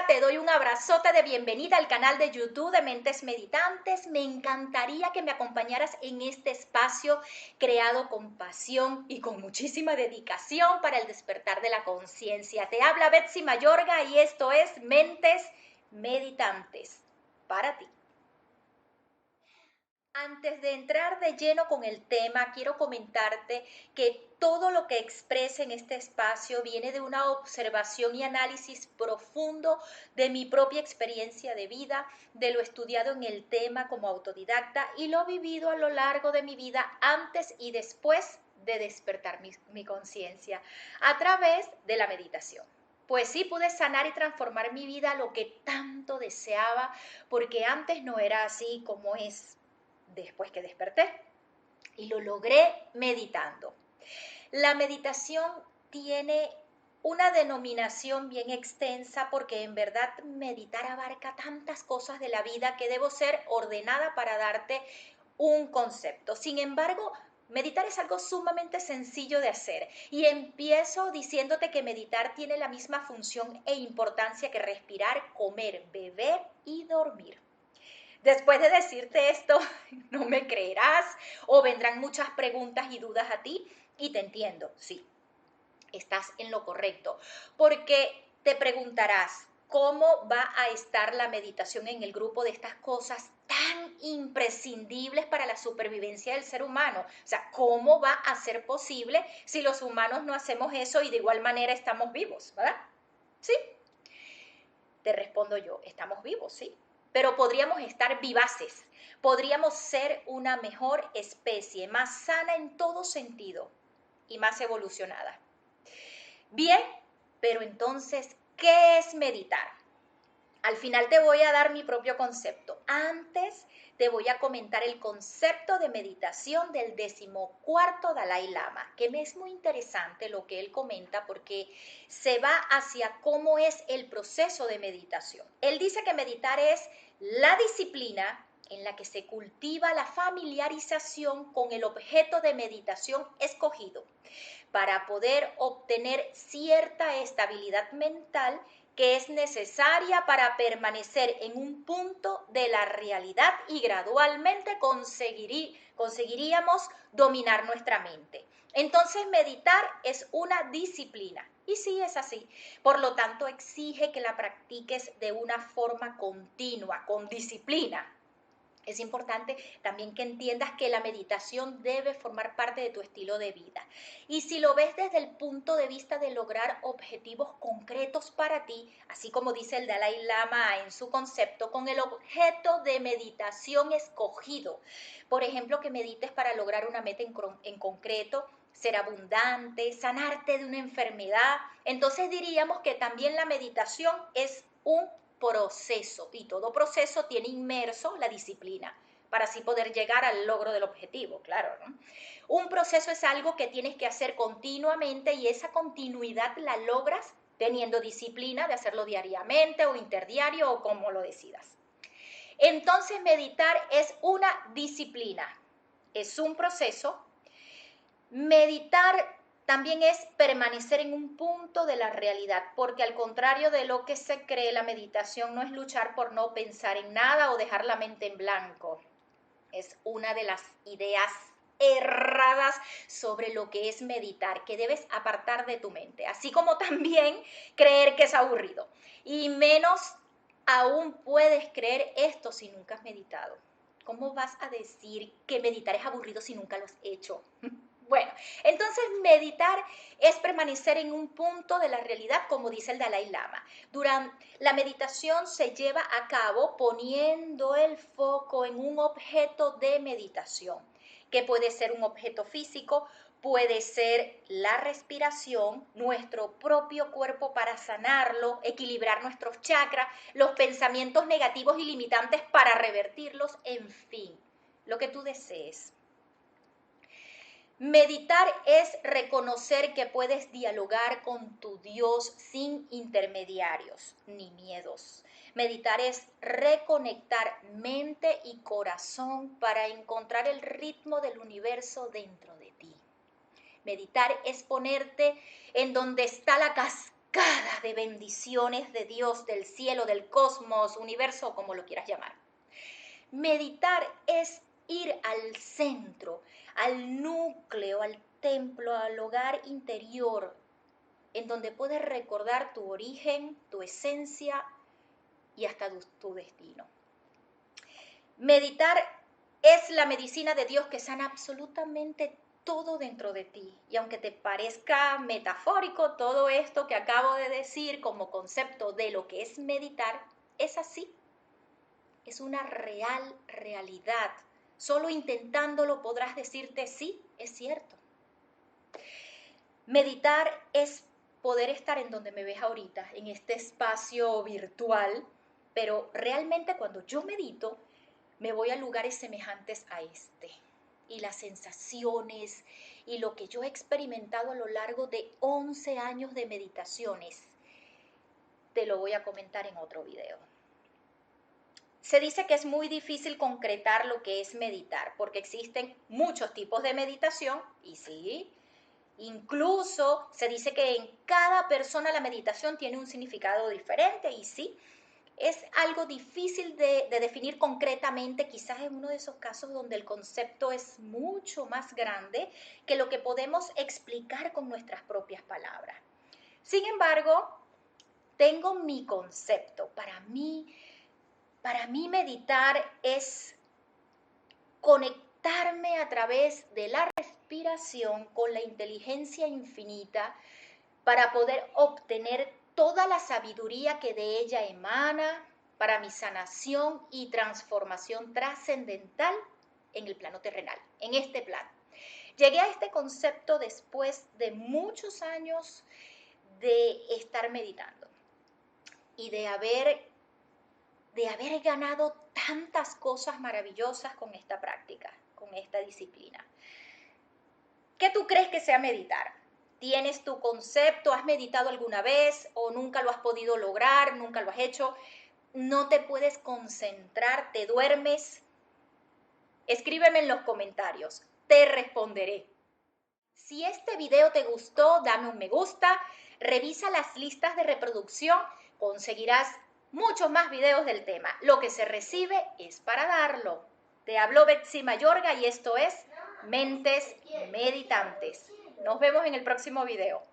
te doy un abrazote de bienvenida al canal de YouTube de Mentes Meditantes. Me encantaría que me acompañaras en este espacio creado con pasión y con muchísima dedicación para el despertar de la conciencia. Te habla Betsy Mayorga y esto es Mentes Meditantes para ti. Antes de entrar de lleno con el tema, quiero comentarte que todo lo que exprese en este espacio viene de una observación y análisis profundo de mi propia experiencia de vida, de lo estudiado en el tema como autodidacta y lo vivido a lo largo de mi vida antes y después de despertar mi conciencia a través de la meditación. Pues sí, pude sanar y transformar mi vida lo que tanto deseaba, porque antes no era así como es después que desperté, y lo logré meditando. La meditación tiene una denominación bien extensa porque en verdad meditar abarca tantas cosas de la vida que debo ser ordenada para darte un concepto. Sin embargo, meditar es algo sumamente sencillo de hacer y empiezo diciéndote que meditar tiene la misma función e importancia que respirar, comer, beber y dormir. Después de decirte esto, no me creerás o vendrán muchas preguntas y dudas a ti y te entiendo, sí, estás en lo correcto, porque te preguntarás, ¿cómo va a estar la meditación en el grupo de estas cosas tan imprescindibles para la supervivencia del ser humano? O sea, ¿cómo va a ser posible si los humanos no hacemos eso y de igual manera estamos vivos, ¿verdad? Sí, te respondo yo, estamos vivos, sí, pero podríamos estar vivaces, podríamos ser una mejor especie, más sana en todo sentido y más evolucionada. Bien, pero entonces, ¿qué es meditar? Al final te voy a dar mi propio concepto. Antes te voy a comentar el concepto de meditación del 14º Dalai Lama, que me es muy interesante lo que él comenta porque se va hacia cómo es el proceso de meditación. Él dice que meditar es la disciplina en la que se cultiva la familiarización con el objeto de meditación escogido para poder obtener cierta estabilidad mental que es necesaria para permanecer en un punto de la realidad y gradualmente conseguiríamos dominar nuestra mente. Entonces, meditar es una disciplina. Y sí es así. Por lo tanto, exige que la practiques de una forma continua, con disciplina. Es importante también que entiendas que la meditación debe formar parte de tu estilo de vida. Y si lo ves desde el punto de vista de lograr objetivos concretos para ti, así como dice el Dalai Lama en su concepto, con el objeto de meditación escogido. Por ejemplo, que medites para lograr una meta en concreto, ser abundante, sanarte de una enfermedad. Entonces diríamos que también la meditación es un proceso y todo proceso tiene inmerso la disciplina para así poder llegar al logro del objetivo, claro, ¿no? Un proceso es algo que tienes que hacer continuamente y esa continuidad la logras teniendo disciplina de hacerlo diariamente o interdiario o como lo decidas. Entonces meditar es una disciplina, es un proceso. Meditar también es permanecer en un punto de la realidad, porque al contrario de lo que se cree, la meditación no es luchar por no pensar en nada o dejar la mente en blanco. Es una de las ideas erradas sobre lo que es meditar, que debes apartar de tu mente, así como también creer que es aburrido. Y menos aún puedes creer esto si nunca has meditado. ¿Cómo vas a decir que meditar es aburrido si nunca lo has hecho? Bueno, entonces meditar es permanecer en un punto de la realidad, como dice el Dalai Lama. Durante la meditación se lleva a cabo poniendo el foco en un objeto de meditación, que puede ser un objeto físico, puede ser la respiración, nuestro propio cuerpo para sanarlo, equilibrar nuestros chakras, los pensamientos negativos y limitantes para revertirlos, en fin, lo que tú desees. Meditar es reconocer que puedes dialogar con tu Dios sin intermediarios ni miedos. Meditar es reconectar mente y corazón para encontrar el ritmo del universo dentro de ti. Meditar es ponerte en donde está la cascada cargada de bendiciones de Dios, del cielo, del cosmos, universo, como lo quieras llamar. Meditar es ir al centro, al núcleo, al templo, al hogar interior, en donde puedes recordar tu origen, tu esencia y hasta tu destino. Meditar es la medicina de Dios que sana absolutamente todo dentro de ti. Y aunque te parezca metafórico todo esto que acabo de decir como concepto de lo que es meditar, es así. Es una real realidad. Solo intentándolo podrás decirte sí, es cierto. Meditar es poder estar en donde me ves ahorita, en este espacio virtual, pero realmente cuando yo medito, me voy a lugares semejantes a este. Y las sensaciones y lo que yo he experimentado a lo largo de 11 años de meditaciones, te lo voy a comentar en otro video. Se dice que es muy difícil concretar lo que es meditar, porque existen muchos tipos de meditación, y sí, incluso se dice que en cada persona la meditación tiene un significado diferente, y sí, es algo difícil de definir concretamente, quizás en uno de esos casos donde el concepto es mucho más grande que lo que podemos explicar con nuestras propias palabras. Sin embargo, tengo mi concepto. Para mí meditar es conectarme a través de la respiración con la inteligencia infinita para poder obtener toda la sabiduría que de ella emana para mi sanación y transformación trascendental en el plano terrenal, en este plano. Llegué a este concepto después de muchos años de estar meditando y de haber ganado tantas cosas maravillosas con esta práctica, con esta disciplina. ¿Qué tú crees que sea meditar? ¿Tienes tu concepto? ¿Has meditado alguna vez o nunca lo has podido lograr? ¿Nunca lo has hecho? ¿No te puedes concentrar? ¿Te duermes? Escríbeme en los comentarios. Te responderé. Si este video te gustó, dame un me gusta. Revisa las listas de reproducción. Conseguirás muchos más videos del tema. Lo que se recibe es para darlo. Te habló Betsy Mayorga y esto es Mentes Meditantes. Nos vemos en el próximo video.